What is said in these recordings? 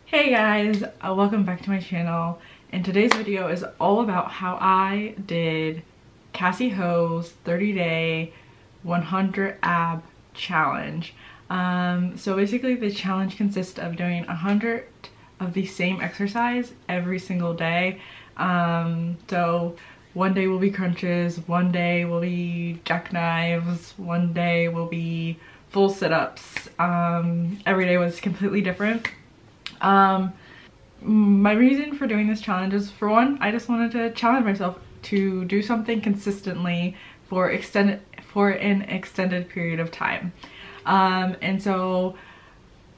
Hey guys, welcome back to my channel, and today's video is all about how I did Cassie Ho's 30-day 100 ab challenge. So basically the challenge consists of doing 100 of the same exercise every single day. So one day will be crunches, one day will be jackknives, one day will be full sit-ups. Every day was completely different. My reason for doing this challenge is, for one, I just wanted to challenge myself to do something consistently for an extended period of time. And so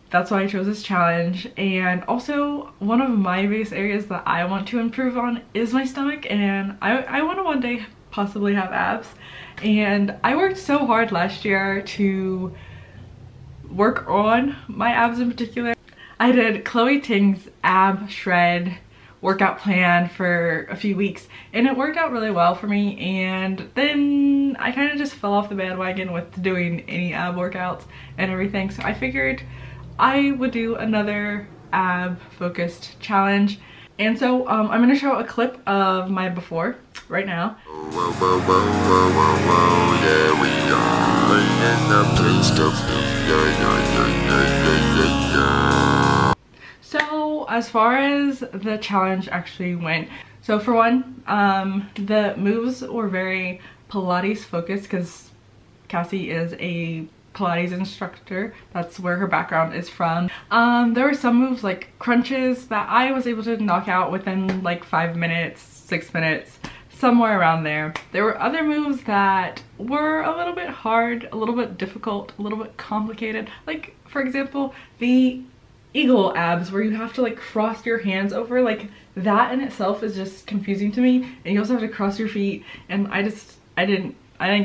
that's why I chose this challenge. And also, one of my biggest areas that I want to improve on is my stomach, and I want to one day possibly have abs. And I worked so hard last year to work on my abs in particular. I did Chloe Ting's ab shred workout plan for a few weeks, and it worked out really well for me, and then I kind of just fell off the bandwagon with doing any ab workouts and everything, so I figured I would do another ab focused challenge. And so I'm going to show a clip of my before right now. Yeah, we are in the place of So as far as the challenge actually went, so for one, the moves were very Pilates focused because Cassie is a Pilates instructor. That's where her background is from. There were some moves like crunches that I was able to knock out within like 5 minutes, 6 minutes, somewhere around there. There were other moves that were a little bit hard, a little bit difficult, a little bit complicated. Like, for example, the eagle abs, where you have to like cross your hands over. Like, that in itself is just confusing to me, and you also have to cross your feet, and I didn't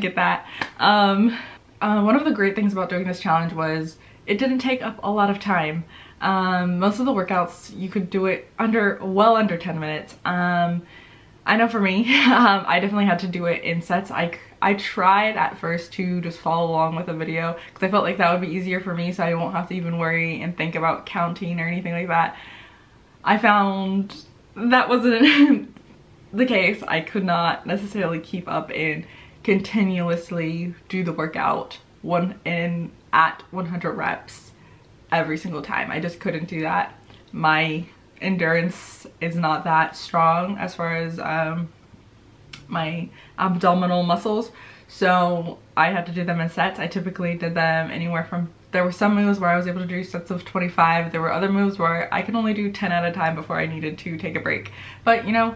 get that. One of the great things about doing this challenge was it didn't take up a lot of time. Most of the workouts you could do it well under 10 minutes. I know for me, I definitely had to do it in sets. I tried at first to just follow along with a video because I felt like that would be easier for me, so I won't have to even worry and think about counting or anything like that. I found that wasn't the case. I could not necessarily keep up and continuously do the workout at 100 reps every single time. I just couldn't do that. My endurance is not that strong as far as my abdominal muscles, so I had to do them in sets. I typically did them anywhere from, there were some moves where I was able to do sets of 25. There were other moves where I could only do 10 at a time before I needed to take a break. But you know,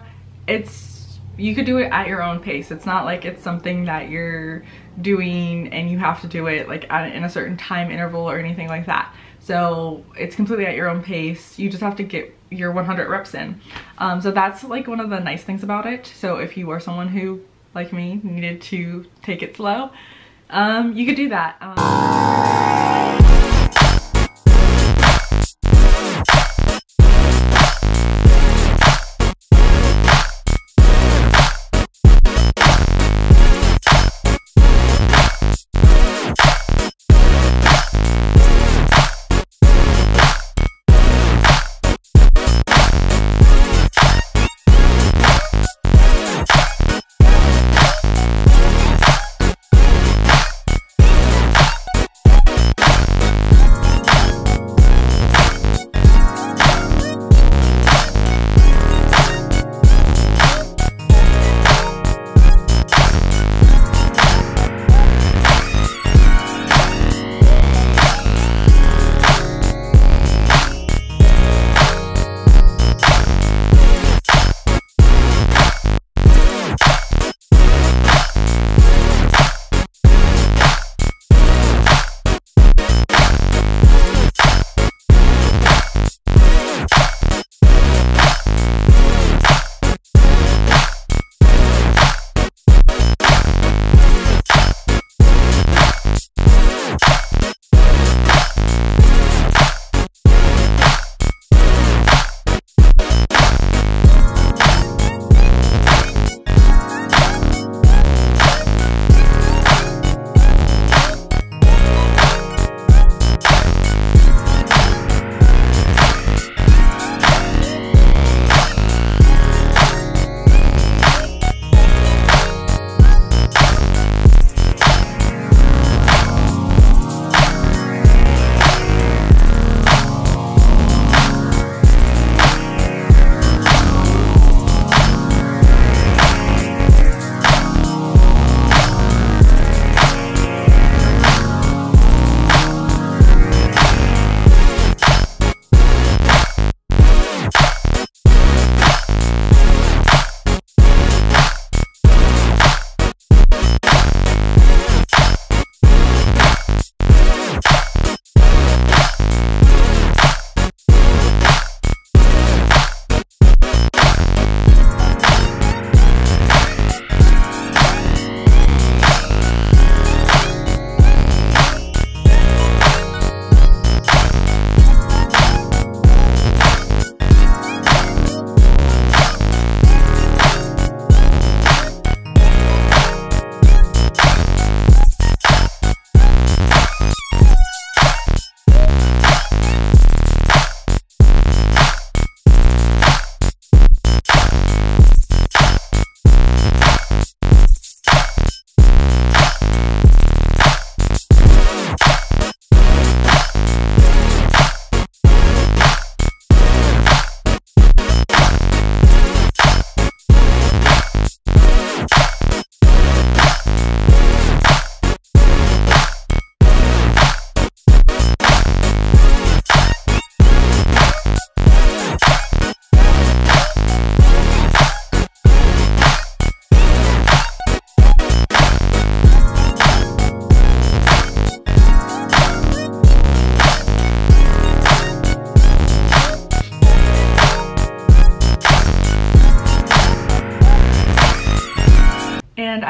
you could do it at your own pace. It's not like it's something that you're doing and you have to do it like in a certain time interval or anything like that. So it's completely at your own pace. You just have to get your 100 reps in. So that's like one of the nice things about it. So if you are someone who, like me, needed to take it slow, you could do that.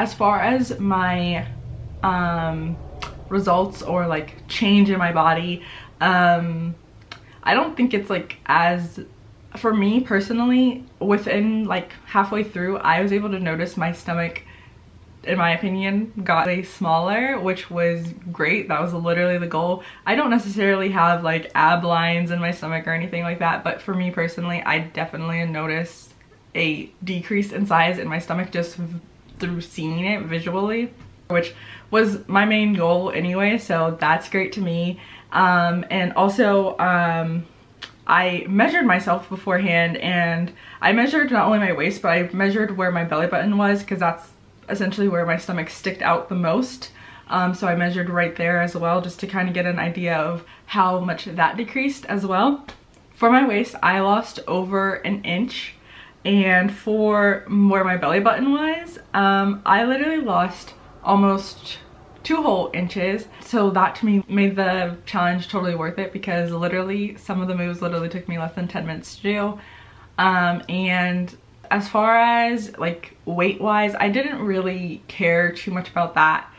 as far as my results or like change in my body, I don't think it's like as, for me personally, within like halfway through, I was able to notice my stomach, in my opinion, got way smaller, which was great. That was literally the goal. I don't necessarily have like ab lines in my stomach or anything like that, but for me personally, I definitely noticed a decrease in size in my stomach just through seeing it visually, which was my main goal anyway, so that's great to me. And also I measured myself beforehand, and I measured not only my waist, but I measured where my belly button was, because that's essentially where my stomach sticked out the most. So I measured right there as well, just to kind of get an idea of how much that decreased as well. For my waist, I lost over an inch, and for where my belly button was, I literally lost almost 2 whole inches. So that to me made the challenge totally worth it, because literally some of the moves literally took me less than 10 minutes to do. And as far as like weight wise, I didn't really care too much about that,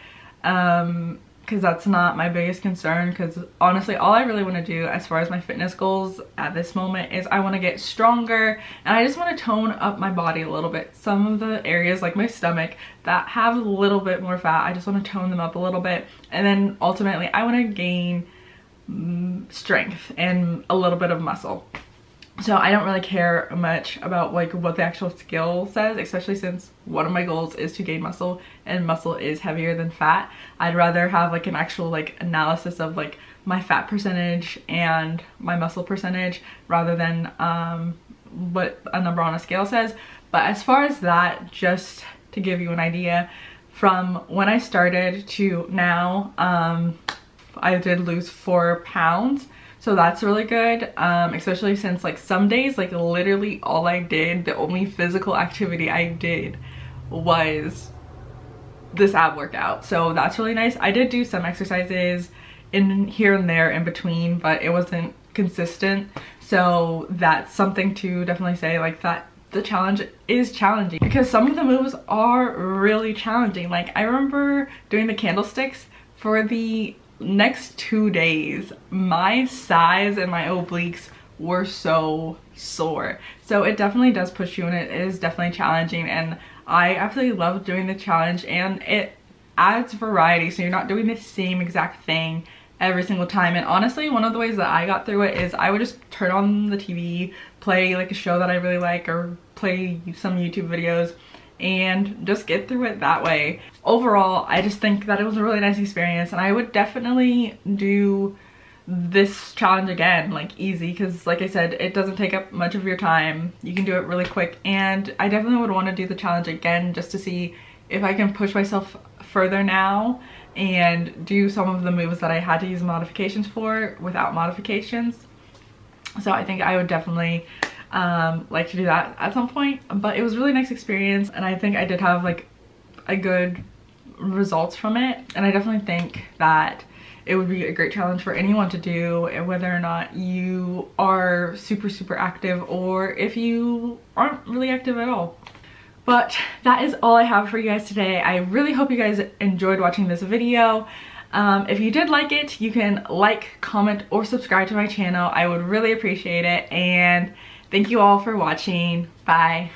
because that's not my biggest concern, because honestly all I really want to do as far as my fitness goals at this moment is I want to get stronger, and I just want to tone up my body a little bit. Some of the areas like my stomach that have a little bit more fat, I just want to tone them up a little bit, and then ultimately I want to gain strength and a little bit of muscle. So I don't really care much about like what the actual scale says, especially since one of my goals is to gain muscle, and muscle is heavier than fat. I'd rather have like an actual like analysis of like my fat percentage and my muscle percentage rather than what a number on a scale says. But as far as that, just to give you an idea, from when I started to now, I did lose 4 pounds. So that's really good, especially since like some days, like literally all I did, the only physical activity I did was this ab workout. So that's really nice. I did do some exercises in here and there in between, but it wasn't consistent. So that's something to definitely say, like that the challenge is challenging, because some of the moves are really challenging. Like I remember doing the candlesticks for the next 2 days, my thighs and my obliques were so sore. So it definitely does push you, and it is definitely challenging, and I absolutely love doing the challenge, and it adds variety, so you're not doing the same exact thing every single time. And honestly, one of the ways that I got through it is I would just turn on the TV, play like a show that I really like, or play some YouTube videos, and just get through it that way. Overall, I just think that it was a really nice experience, and I would definitely do this challenge again, like easy, because like I said, it doesn't take up much of your time. You can do it really quick, and I definitely would want to do the challenge again just to see if I can push myself further now and do some of the moves that I had to use modifications for without modifications. So I think I would definitely like to do that at some point. But it was a really nice experience, and I think I did have like a good results from it, and I definitely think that it would be a great challenge for anyone to do, whether or not you are super active or if you aren't really active at all. But that is all I have for you guys today. I really hope you guys enjoyed watching this video. If you did like it, you can like, comment, or subscribe to my channel. I would really appreciate it, and thank you all for watching. Bye.